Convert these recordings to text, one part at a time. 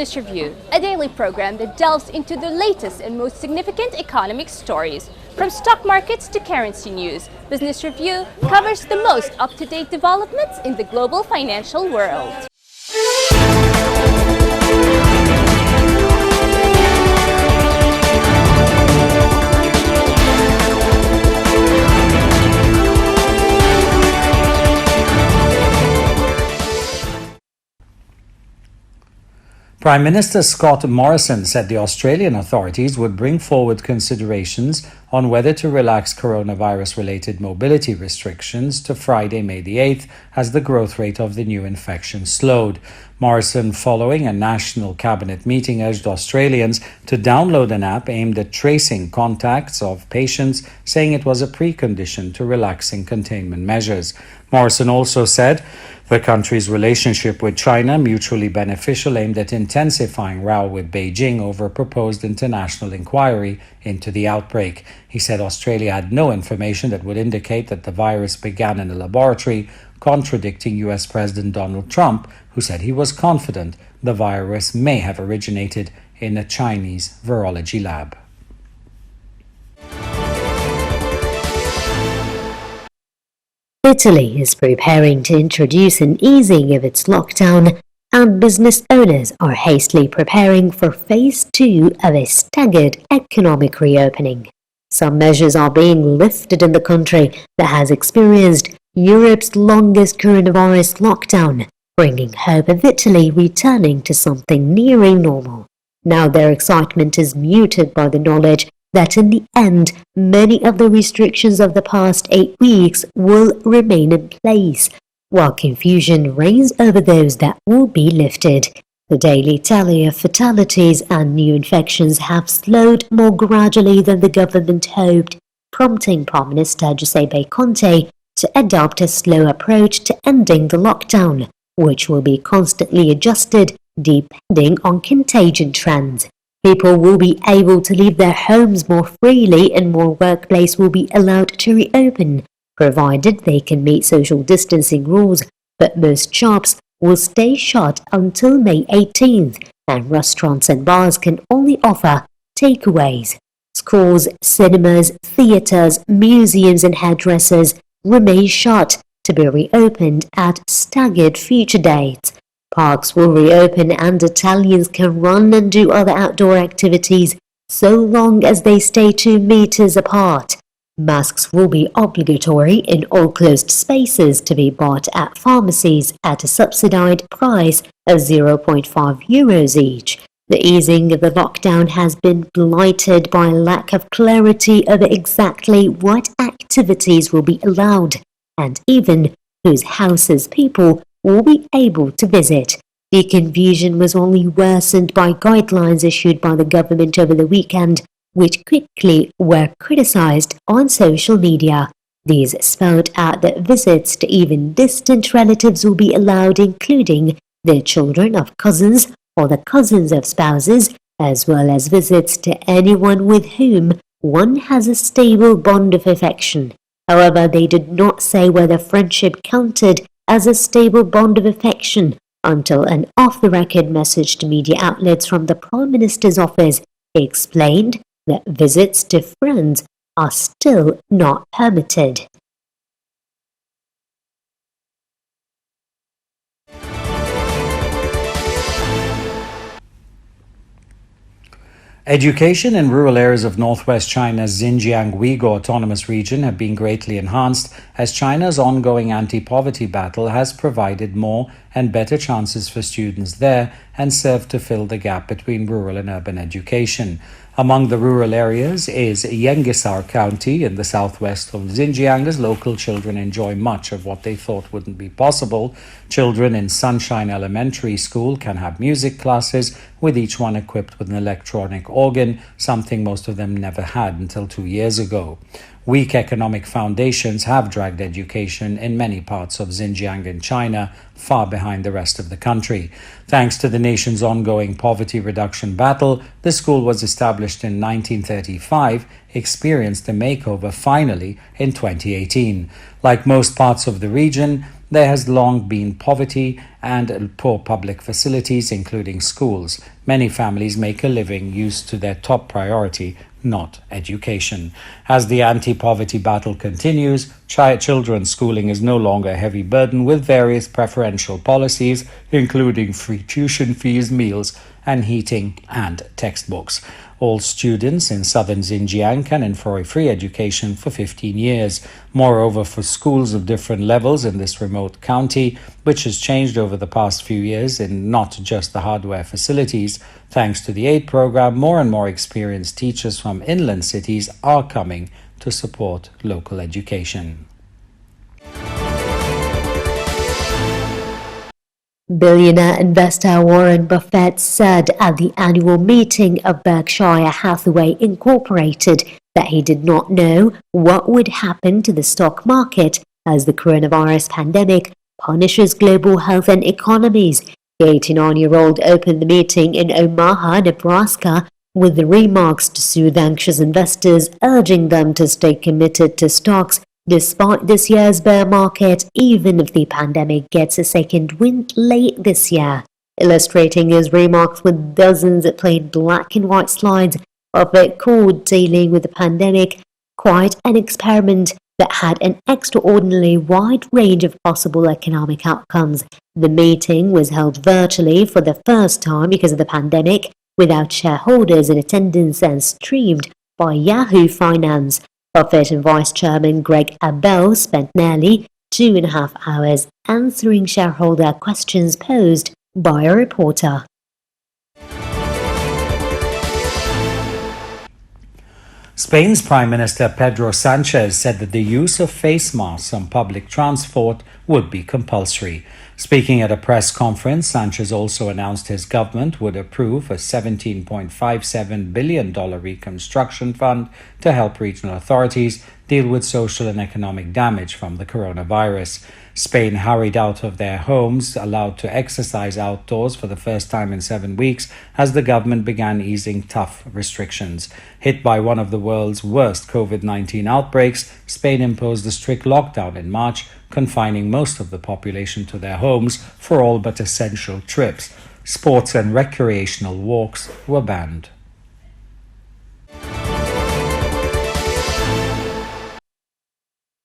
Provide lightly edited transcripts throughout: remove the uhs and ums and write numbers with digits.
Business Review, a daily program that delves into the latest and most significant economic stories. From stock markets to currency news, Business Review covers the most up-to-date developments in the global financial world. Prime Minister Scott Morrison said the Australian authorities would bring forward considerations on whether to relax coronavirus-related mobility restrictions to Friday, May the 8th, as the growth rate of the new infection slowed. Morrison, following a national cabinet meeting, urged Australians to download an app aimed at tracing contacts of patients, saying it was a precondition to relaxing containment measures. Morrison also said the country's relationship with China mutually beneficial, aimed at intensifying row with Beijing over a proposed international inquiry into the outbreak. He said Australia had no information that would indicate that the virus began in a laboratory, contradicting US President Donald Trump, who said he was confident the virus may have originated in a Chinese virology lab. Italy is preparing to introduce an easing of its lockdown, and business owners are hastily preparing for phase 2 of a staggered economic reopening. Some measures are being lifted in the country that has experienced Europe's longest coronavirus lockdown, bringing hope of Italy returning to something nearing normal. Now their excitement is muted by the knowledge that in the end, many of the restrictions of the past 8 weeks will remain in place, while confusion reigns over those that will be lifted. The daily tally of fatalities and new infections have slowed more gradually than the government hoped, prompting Prime Minister Giuseppe Conte to adopt a slow approach to ending the lockdown, which will be constantly adjusted depending on contagion trends. People will be able to leave their homes more freely and more workplaces will be allowed to reopen, provided they can meet social distancing rules, but most shops will stay shut until May 18th, and restaurants and bars can only offer takeaways. Schools, cinemas, theatres, museums and hairdressers remain shut to be reopened at staggered future dates. Parks will reopen and Italians can run and do other outdoor activities so long as they stay 2 meters apart. Masks will be obligatory in all closed spaces to be bought at pharmacies at a subsidized price of €0.5 each. The easing of the lockdown has been blighted by a lack of clarity over exactly what activities will be allowed and even whose houses people will be able to visit. The confusion was only worsened by guidelines issued by the government over the weekend, which quickly were criticized on social media. These spelled out that visits to even distant relatives will be allowed, including the children of cousins or the cousins of spouses, as well as visits to anyone with whom one has a stable bond of affection. However, they did not say whether friendship counted as a stable bond of affection until an off-the-record message to media outlets from the Prime Minister's office explained that visits to friends are still not permitted. Education in rural areas of northwest China's Xinjiang Uyghur Autonomous Region have been greatly enhanced as China's ongoing anti-poverty battle has provided more and better chances for students there and served to fill the gap between rural and urban education. Among the rural areas is Yengisar County in the southwest of Xinjiang, as local children enjoy much of what they thought wouldn't be possible. Children in Sunshine Elementary School can have music classes, with each one equipped with an electronic organ, something most of them never had until 2 years ago. Weak economic foundations have dragged education in many parts of Xinjiang and China far behind the rest of the country. Thanks to the nation's ongoing poverty reduction battle, the school was established in 1935, experienced a makeover finally in 2018. Like most parts of the region, there has long been poverty and poor public facilities, including schools. Many families make a living used to their top priority, not education. As the anti-poverty battle continues, children's schooling is no longer a heavy burden, with various preferential policies, including free tuition fees, meals, and heating and textbooks. All students in southern Xinjiang can enjoy free education for 15 years. Moreover, for schools of different levels in this remote county, which has changed over the past few years in not just the hardware facilities, thanks to the aid program, more and more experienced teachers from inland cities are coming to support local education. Billionaire investor Warren Buffett said at the annual meeting of Berkshire Hathaway Incorporated that he did not know what would happen to the stock market as the coronavirus pandemic punishes global health and economies. The 89-year-old opened the meeting in Omaha, Nebraska, with the remarks to soothe anxious investors, urging them to stay committed to stocks despite this year's bear market, even if the pandemic gets a second wind late this year. Illustrating his remarks with dozens of plain black and white slides, Buffett called dealing with the pandemic quite an experiment that had an extraordinarily wide range of possible economic outcomes. The meeting was held virtually for the first time because of the pandemic, without shareholders in attendance and streamed by Yahoo Finance. Buffett and Vice Chairman Greg Abel spent nearly 2.5 hours answering shareholder questions posed by a reporter. Spain's Prime Minister Pedro Sanchez said that the use of face masks on public transport would be compulsory. Speaking at a press conference, Sanchez also announced his government would approve a $17.57 billion reconstruction fund to help regional authorities deal with social and economic damage from the coronavirus. Spain hurried out of their homes, allowed to exercise outdoors for the first time in 7 weeks as the government began easing tough restrictions. Hit by one of the world's worst COVID-19 outbreaks, Spain imposed a strict lockdown in March, confining most of the population to their homes for all but essential trips. Sports and recreational walks were banned.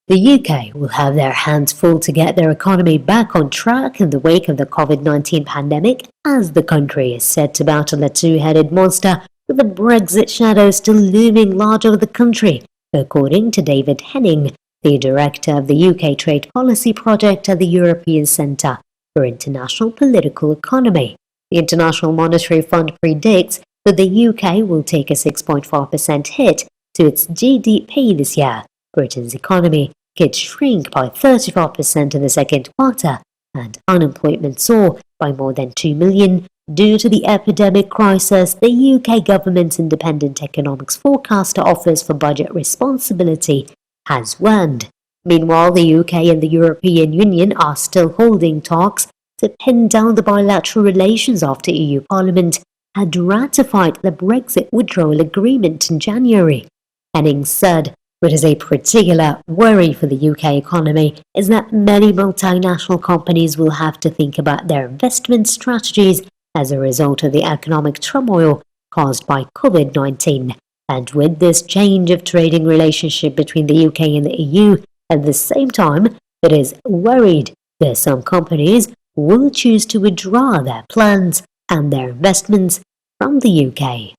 The UK will have their hands full to get their economy back on track in the wake of the COVID-19 pandemic, as the country is set to battle a two-headed monster with the Brexit shadow still looming large over the country, according to David Henning, the director of the UK Trade Policy Project at the European Centre for International Political Economy. The International Monetary Fund predicts that the UK will take a 6.4% hit to its GDP this year. Britain's economy could shrink by 34% in the second quarter, and unemployment soar by more than 2 million due to the epidemic crisis. The UK government's independent economics forecaster Office for Budget Responsibility has warned. Meanwhile, the UK and the European Union are still holding talks to pin down the bilateral relations after EU Parliament had ratified the Brexit withdrawal agreement in January. Henning said, "What is a particular worry for the UK economy is that many multinational companies will have to think about their investment strategies as a result of the economic turmoil caused by COVID-19. And with this change of trading relationship between the UK and the EU, at the same time, it is worried that some companies will choose to withdraw their plans and their investments from the UK."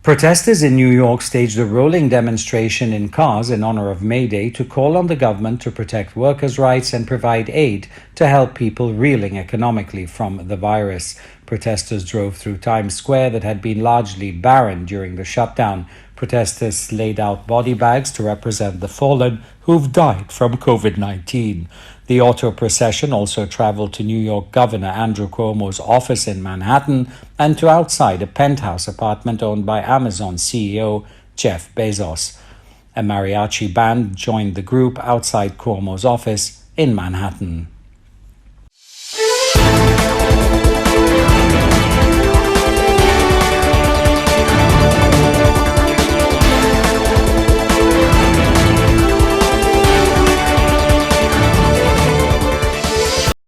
Protesters in New York staged a rolling demonstration in cars in honor of May Day to call on the government to protect workers' rights and provide aid to help people reeling economically from the virus. Protesters drove through Times Square that had been largely barren during the shutdown. Protesters laid out body bags to represent the fallen who've died from COVID-19. The auto procession also traveled to New York Governor Andrew Cuomo's office in Manhattan and to outside a penthouse apartment owned by Amazon CEO Jeff Bezos. A mariachi band joined the group outside Cuomo's office in Manhattan.